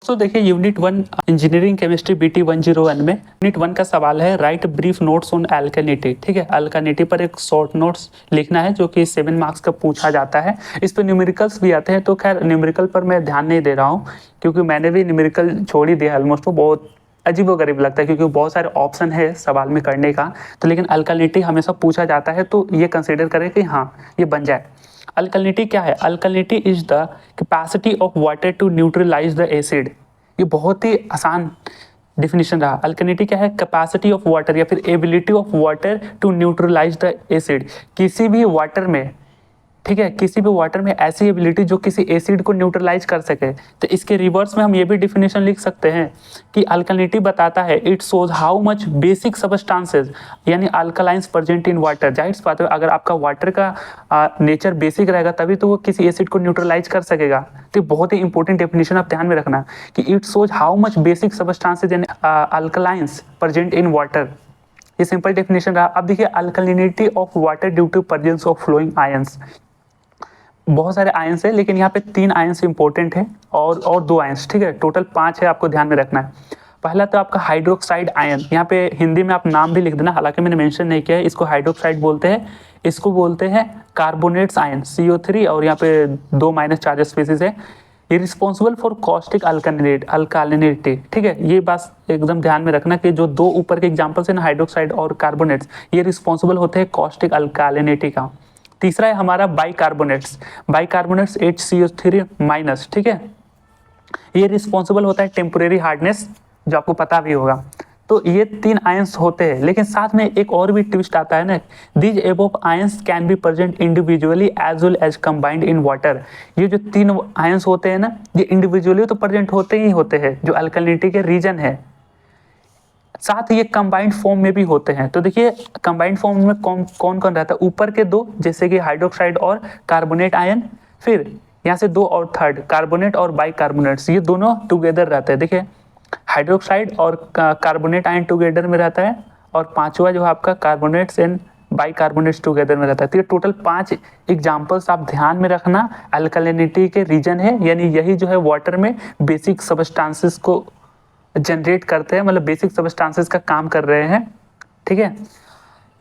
तो देखिए unit 1 engineering chemistry BT 101 में यूनिट 1 का सवाल है राइट ब्रीफ नोट्स ऑन अल्कानिटी। ठीक है, अल्कानिटी पर एक शॉर्ट नोट्स लिखना है जो कि 7 मार्क्स का पूछा जाता है। इस पर न्यूमेरिकल्स भी आते हैं, तो खैर न्यूमेरिकल पर मैं ध्यान नहीं दे रहा हूँ क्योंकि मैंने भी न्यूमेरिकल छोड़ ही दिया ऑलमोस्ट। वो बहुत अजीबोगरीब लगता है क्योंकि बहुत सारे ऑप्शन है सवाल में करने का, तो लेकिन अल्कानिटी हमेशा पूछा जाता है तो ये कंसिडर करें कि हाँ ये बन जाए। अल्कालिनिटी क्या है? Alkalinity is the capacity of water to neutralize the acid. ये बहुत ही आसान डिफिनेशन रहा। अल्कालिनिटी क्या है? कैपेसिटी ऑफ वाटर या फिर ability of water to neutralize the acid. किसी भी वाटर में, ठीक है, किसी भी वाटर में ऐसी एबिलिटी जो किसी एसिड को न्यूट्रलाइज कर सके। तो इसके रिवर्स में हम ये भी डिफिनेशन लिख सकते हैं कि अल्कालिनिटी बताता है it shows how much basic substances यानी अल्कालाइंस प्रेजेंट इन वाटर। जाहिर सी बात है अगर आपका वाटर का नेचर बेसिक रहेगा तभी तो वो किसी एसिड को न्यूट्रलाइज कर सकेगा। तो बहुत ही इंपॉर्टेंट डेफिनेशन आप ध्यान में रखना कि it shows how much basic substances यानी अल्कालाइंस प्रेजेंट इन वाटर। ये सिंपल डेफिनेशन रहा। अब देखिए alkalinity of water due to presence of flowing ions. बहुत सारे आयंस है लेकिन यहाँ पे 3 आयंस इंपॉर्टेंट है और 2 आयंस, ठीक है, टोटल 5 है, आपको ध्यान में रखना है। पहला तो आपका हाइड्रोक्साइड आयन, यहाँ पे हिंदी में आप नाम भी लिख देना, हालांकि मैंने मेंशन नहीं किया है। इसको हाइड्रोक्साइड बोलते हैं, इसको बोलते हैं कार्बोनेट्स आयन CO3, और यहाँ पे 2 माइनस चार्ज स्पीसीज है। ये रिस्पॉन्सिबल फॉर कॉस्टिक अल्कालिनिटी। ठीक है, ये बात एकदम ध्यान में रखना कि जो 2 ऊपर के एग्जाम्पल्स है ना, हाइड्रोक्साइड और कार्बोनेट्स, ये रिस्पॉन्सिबल होते हैं कॉस्टिक अल्कालिनिटी का। तीसरा है हमारा बाइकार्बोनेट्स HCO3 माइनस, ठीक है, ये रिस्पॉन्सिबल होता है टेम्पोरेरी हार्डनेस, जो आपको पता भी होगा। तो ये 3 आयंस होते हैं, लेकिन साथ में एक और भी ट्विस्ट आता है ना, these above ions can be present individually as well as combined in water. ये जो 3 आयंस होते हैं ना, ये इंडिविजुअली तो प्रेजेंट होते ही होते हैं जो अल्कालिनिटी के रीजन है, साथ ये कंबाइंड फॉर्म में भी होते हैं। तो देखिए कंबाइंड फॉर्म में कौन कौन रहता है? ऊपर के 2 जैसे कि हाइड्रोक्साइड और कार्बोनेट आयन, फिर यहाँ से 2 और थर्ड कार्बोनेट और बाइकार्बोनेट्स, ये दोनों टुगेदर रहते हैं। देखिए हाइड्रोक्साइड और कार्बोनेट आयन टुगेदर में रहता है, और 5वां जो है आपका कार्बोनेट्स एंड बाइकार्बोनेट्स टुगेदर में रहता है। तो ये टोटल 5 एग्जाम्पल्स आप ध्यान में रखना, अल्कालिनिटी के रीजन है, यानी यही जो है वाटर में बेसिक सबस्टांसेस को जनरेट करते हैं, मतलब बेसिक सबस्टांसेस का काम कर रहे हैं। ठीक है,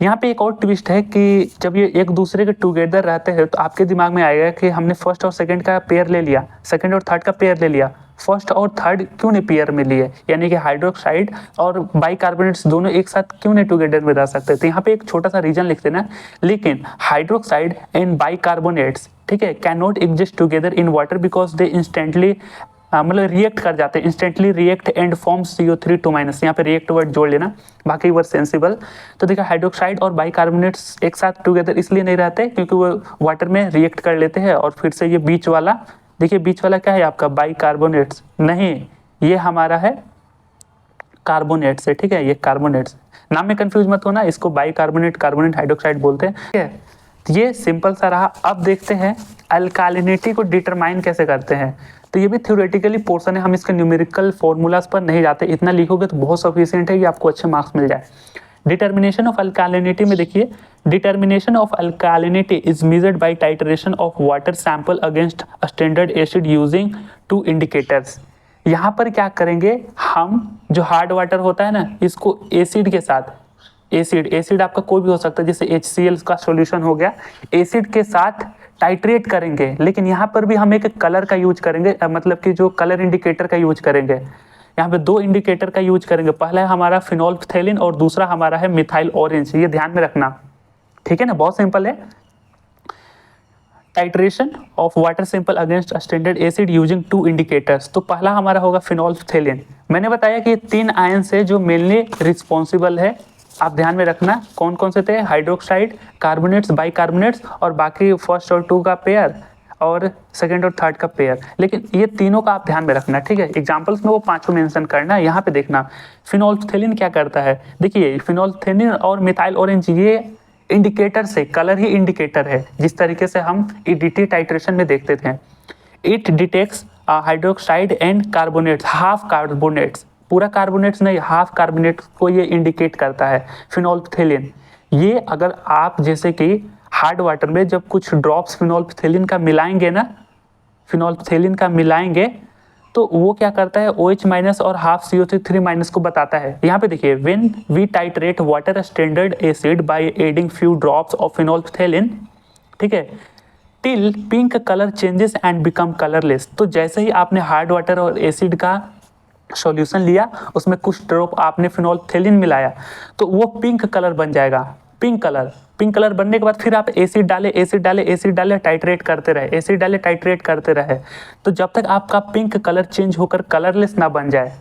यहाँ पे एक और ट्विस्ट है कि जब ये एक दूसरे के टुगेदर रहते हैं तो आपके दिमाग में आएगा कि हमने फर्स्ट और सेकंड का पेयर ले लिया, सेकंड और थर्ड का पेयर ले लिया, फर्स्ट और थर्ड क्यों नहीं पेयर में लिए? यानी कि हाइड्रोक्साइड और बाइकार्बोनेट्स दोनों एक साथ क्यों नहीं टुगेदर में रह सकते? तो यहाँ पे एक छोटा सा रीजन लिख देना, लेकिन हाइड्रोक्साइड एंड बाइकार्बोनेट्स, ठीक है, can not exist together in water because they instantly मतलब रिएक्ट कर जाते हैं, instantly react and form CO3 यहाँ पे रिएक्ट वर्ड जोड़ लेना, बाकी वर्ड सेंसिबल। तो देखिए हाइड्रोक्साइड और बाइकार्बोनेट्स एक साथ टुगेदर इसलिए नहीं रहते क्योंकि वो वाटर में रिएक्ट कर लेते हैं। और फिर से ये बीच वाला, देखिए बीच वाला क्या है आपका? बाइकार्बोनेट्स नहीं, ये हमारा है कार्बोनेट्स है, ठीक है, ये कार्बोनेट्स, नाम में कंफ्यूज मत होना, इसको बाइकार्बोनेट कार्बोनेट हाइड्रोक्साइड बोलते हैं। ठीक है, ये सिंपल सा रहा। अब देखते हैं अल्कालिनिटी को डिटरमाइन कैसे करते हैं। तो ये भी थ्योरेटिकली पोर्शन है, हम इसके न्यूमेरिकल फॉर्मूलाज पर नहीं जाते, इतना लिखोगे तो बहुत सफिशिएंट है कि आपको अच्छे मार्क्स मिल जाए। डिटर्मिनेशन ऑफ अल्कालिनिटी में देखिए, determination of alkalinity is measured by titration of water sample against standard acid using 2 indicators. यहाँ पर क्या करेंगे हम, जो हार्ड वाटर होता है ना, इसको एसिड के साथ, एसिड आपका कोई भी हो सकता है, जैसे HCl का सॉल्यूशन हो गया, एसिड के साथ टाइट्रेट करेंगे। लेकिन यहाँ पर भी हम एक कलर का यूज करेंगे, मतलब कि जो कलर इंडिकेटर का यूज करेंगे। यहाँ पे 2 इंडिकेटर का यूज करेंगे, पहला है हमारा फिनोल्फथैलिन और दूसरा हमारा है मिथाइल ऑरेंज, ये ध्यान में रखना, ठीक है ना, बहुत सिंपल है। Titration of water sample against standard acid using 2 indicators. तो पहला हमारा होगा फिनोल्फथैलिन। मैंने बताया कि 3 आयंस है जो मेनली रिस्पॉन्सिबल है, आप ध्यान में रखना कौन कौन से थे, हाइड्रोक्साइड, कार्बोनेट्स, बाइकार्बोनेट्स, और बाकी फर्स्ट और 2 का पेयर और सेकंड और थर्ड का पेयर। लेकिन ये तीनों का आप ध्यान में रखना, ठीक है, एग्जांपल्स में वो 5 मेंशन करना। यहाँ पे देखना फिनोल्फथैलिन क्या करता है, देखिए फिनोल्फथैलिन और मिथाइल ऑरेंज ये इंडिकेटर से, कलर ही इंडिकेटर है, जिस तरीके से हम EDT टाइट्रेशन में देखते थे। It detects hydroxide and carbonates, half carbonates, पूरा कार्बोनेट्स नहीं, हाफ कार्बोनेट को ये इंडिकेट करता है फिनोल्फथैलिन। ये अगर आप जैसे कि हार्ड वाटर में जब कुछ ड्रॉप्स फिनोल्फथैलिन का मिलाएंगे ना, फिनोल्फथैलिन का मिलाएंगे तो वो क्या करता है OH माइनस और हाफ CO3 माइनस को बताता है। यहाँ पे देखिए when we titrate water standard acid by adding few drops of phenolphthalein, ठीक है, till pink colour changes and become colourless. तो जैसे ही आपने हार्ड वाटर और एसिड का सॉल्यूशन लिया, उसमें कुछ ड्रॉप आपने फिनोल्फथेलिन मिलाया, तो वो पिंक कलर बन जाएगा। पिंक कलर बनने के बाद फिर आप एसिड डाले टाइट्रेट करते रहे, एसिड डाले टाइट्रेट करते रहे, तो जब तक आपका पिंक कलर चेंज होकर कलरलेस ना बन जाए,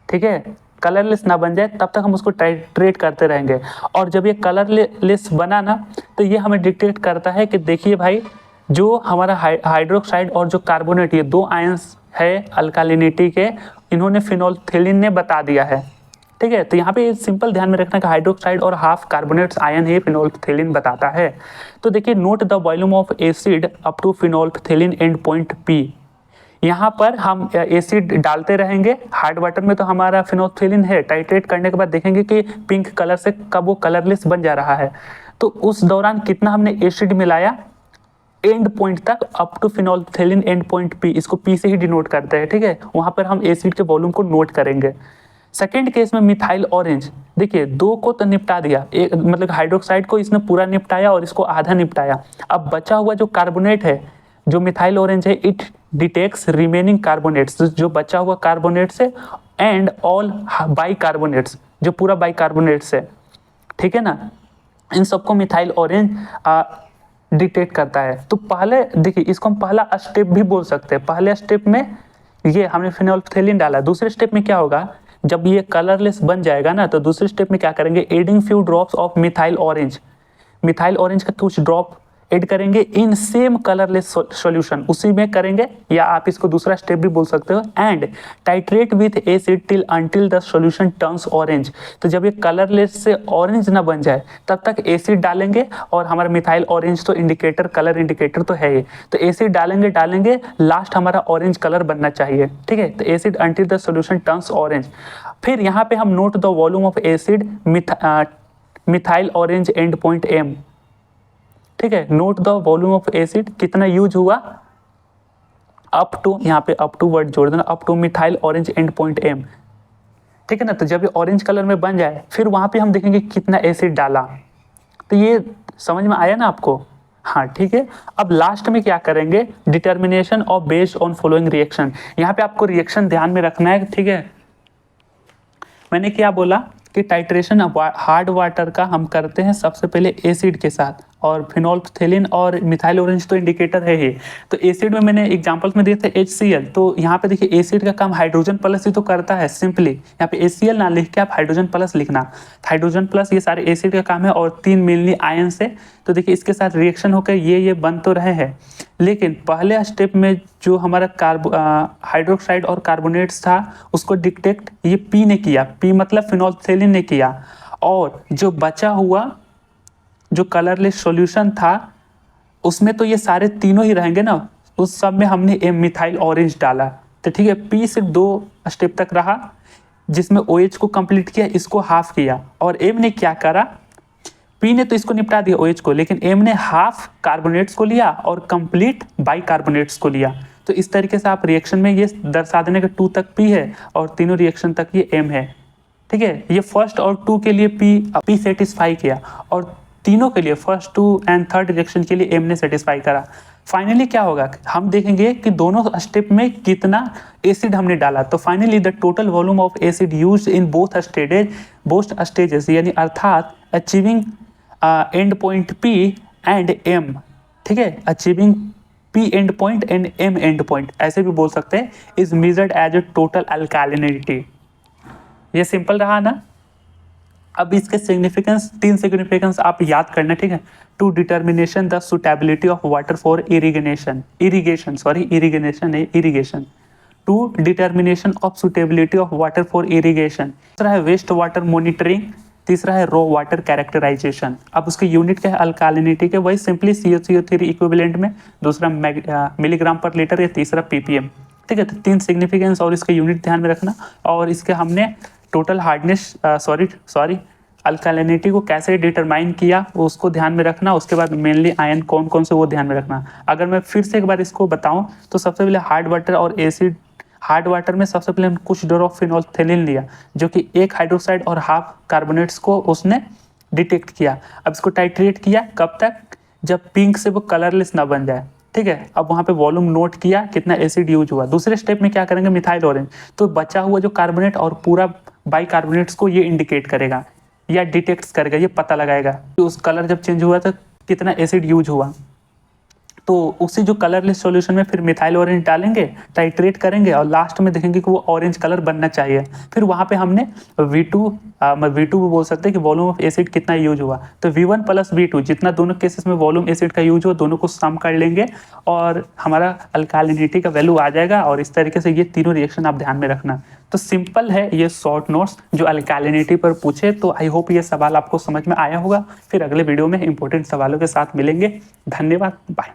ठीक है, कलरलेस ना बन जाए, तब तक हम उसको टाइट्रेट करते रहेंगे। और जब ये कलरलेस बना ना, तो ये हमें डिक्टेट करता है कि देखिए भाई, जो हमारा हाइड्रोक्साइड और जो कार्बोनेट, ये दो आयंस है अल्कालिनिटी के, इन्होंने फिनोल्फथेलिन ने बता दिया है, ठीक है। तो यहाँ पे सिंपल ध्यान में रखना कि हाइड्रोक्साइड और हाफ कार्बोनेट्स आयन है, फिनोल्फथेलिन बताता है। तो देखिए note the volume of acid up to phenolphthalein end point P। यहाँ पर हम एसिड डालते रहेंगे, हार्ड वाटर में तो हमारा फिनोल्फथेलिन है, टाइट्रेट करने के बाद देखेंगे कि पिंक कलर से कब वो कलरलेस बन जा रहा है। तो उस दौरान कितना हमने एसिड मिलाया, एंड पॉइंट तक, up to phenolphthalein end point P, इसको P से ही डिनोट करते हैं, ठीक है। वहां पर हम एसिड के वॉल्यूम को नोट करेंगे। सेकेंड केस में मिथाइल ऑरेंज, देखिए दो को तो निपटा दिया, एक मतलब हाइड्रोक्साइड को इसने पूरा निपटाया और इसको आधा निपटाया। अब बचा हुआ जो कार्बोनेट है, जो मिथाइल ऑरेंज है, इट डिटेक्ट्स रिमेनिंग कार्बोनेट्स, जो बचा हुआ कार्बोनेट्स है, एंड ऑल बाइकार्बोनेट्स, जो पूरा बाइकार्बोनेट्स है, ठीक है ना, इन सबको मिथाइल ऑरेंज डिटेक्ट करता है। तो पहले देखिए, इसको हम पहला स्टेप भी बोल सकते हैं। पहले स्टेप में ये हमने फिनोल्फथेलिन डाला, दूसरे स्टेप में क्या होगा, जब ये कलरलेस बन जाएगा ना, तो दूसरे स्टेप में क्या करेंगे, adding few drops of methyl orange का कुछ ड्रॉप ऐड करेंगे इन सेम कलरलेस सॉल्यूशन, उसी में करेंगे, या आप इसको दूसरा स्टेप भी बोल सकते हो, and titrate with acid till until the solution turns orange. तो जब ये कलरलेस से ऑरेंज ना बन जाए, तब तक एसिड डालेंगे, और हमारा मिथाइल ऑरेंज तो इंडिकेटर, कलर इंडिकेटर तो है ही, तो एसिड डालेंगे, लास्ट हमारा ऑरेंज कलर बनना चाहिए, ठीक है। तो acid until the solution turns orange. फिर यहाँ पे हम note the volume of acid methyl orange and point M, ठीक है। Note the volume of acid कितना यूज हुआ, अप टू, यहाँ पे अप टू वर्ड जोड़ देना, up two methyl orange and point M, ठीक है ना। तो जब ये ऑरेंज कलर में बन जाए, फिर वहां पे हम देखेंगे कितना एसिड डाला। तो ये समझ में आया ना आपको, हाँ ठीक है। अब लास्ट में क्या करेंगे, determination of based on following reaction. यहाँ पे आपको रिएक्शन ध्यान में रखना है, ठीक है। मैंने क्या बोला कि टाइट्रेशन हार्ड वाटर का हम करते हैं सबसे पहले एसिड के साथ, और फिनोल्फथेलिन और मिथाइल ऑरेंज तो इंडिकेटर है ही। तो एसिड में मैंने एग्जांपल्स में दिए थे HCl, तो यहाँ पे देखिए एसिड का काम हाइड्रोजन प्लस ही तो करता है, सिंपली यहाँ पे HCl ना लिख के आप हाइड्रोजन प्लस लिखना। हाइड्रोजन प्लस ये सारे एसिड का काम है, और 3 मिलनी आयन से, तो देखिए इसके साथ रिएक्शन होकर ये बन तो रहे हैं, लेकिन पहले स्टेप में जो हमारा हाइड्रोक्साइड और कार्बोनेट्स था, उसको डिटेक्ट ये P ने किया, P मतलब फिनोल्फथेलिन ने किया, और जो बचा हुआ जो कलरलेस सॉल्यूशन था, उसमें तो ये सारे तीनों ही रहेंगे ना, उस सब में हमने मिथाइल ऑरेंज डाला। तो ठीक है, P सिर्फ 2 स्टेप तक रहा, जिसमें OH को कंप्लीट किया, इसको हाफ किया, और M ने क्या करा, P ने तो इसको निपटा दिया OH को, लेकिन M ने हाफ कार्बोनेट्स को लिया और कंप्लीट बाइकार्बोनेट्स को लिया। तो इस तरीके से आप रिएक्शन में ये दर्शा देने के 2 तक P है और तीनों रिएक्शन तक ये M है, ठीक है। ये फर्स्ट और 2 के लिए P सेटिस्फाई किया, और तीनों के लिए फर्स्ट 2 एंड थर्ड रिएक्शन के लिए M ने सेटिस्फाई करा। फाइनली क्या होगा, हम देखेंगे कि दोनों स्टेप में कितना एसिड हमने डाला। तो finally the total volume of acid used in both stages, यानी अर्थात achieving end point P and M, ठीक है, achieving P end point end M end point, ऐसे भी बोल सकते हैं, is measured as a total alkalinity. ये सिंपल रहा ना। अब इसके सिग्निफिकेंस, 3 सिग्निफिकेंस आप याद करना, ठीक है। To determination the suitability of water for irrigation, to determination of suitability of water for irrigation. तीसरा है वेस्ट वाटर मॉनिटरिंग, तीसरा है रॉ वाटर कैरेक्टराइजेशन। अब उसके यूनिट क्या है, अल्कालिनिटी के, वही सिंपली CO3 इक्विवेलेंट में, दूसरा मिलीग्राम पर लीटर, या तीसरा ppm, ठीक है। तो 3 सिग्निफिकेंस और इसके यूनिट ध्यान में रखना, और इसके हमने टोटल हार्डनेस अल्कालिनिटी को कैसे डिटरमाइन किया उसको ध्यान में रखना। उसके बाद मेनली आयन कौन कौन से वो ध्यान में रखना। अगर मैं फिर से एक बार इसको बताऊं, तो सबसे पहले हार्ड वाटर और एसिड हार्ड वाटर में सबसे पहले कुछ ड्रॉप फिनोल्फथालीन लिया जो कि एक हाइड्रोक्साइड और हाफ कार्बोनेट्स को उसने डिटेक्ट किया। अब इसको टाइट्रेट किया कब तक, जब पिंक से वो कलरलेस ना बन जाए, ठीक है। अब वहाँ पे वॉल्यूम नोट किया कितना एसिड यूज हुआ। दूसरे स्टेप में क्या करेंगे, मिथाइल ऑरेंज, तो बचा हुआ जो कार्बोनेट और पूरा बाइकार्बोनेट्स को ये इंडिकेट करेगा या डिटेक्ट करेगा, ये पता लगाएगा कि उस कलर जब चेंज हुआ तो कितना एसिड यूज हुआ। तो उसी जो कलरलेस सॉल्यूशन में फिर मिथाइल ऑरेंज डालेंगे, टाइट्रेट करेंगे और लास्ट में देखेंगे कि वो ऑरेंज कलर बनना चाहिए। फिर वहाँ पे हमने V2 बोल सकते हैं कि वॉल्यूम ऑफ एसिड कितना यूज हुआ, तो V1 प्लस V2 जितना दोनों केसेस में वॉल्यूम एसिड का यूज हुआ दोनों को सम कर लेंगे और हमारा अल्कालिनिटी का वैल्यू आ जाएगा। और इस तरीके से ये तीनों रिएक्शन आप ध्यान में रखना। तो सिंपल है ये शॉर्ट नोट्स जो अल्कालिनिटी पर पूछे। तो आई होप ये सवाल आपको समझ में आया होगा। फिर अगले वीडियो में इंपॉर्टेंट सवालों के साथ मिलेंगे। धन्यवाद, बाय।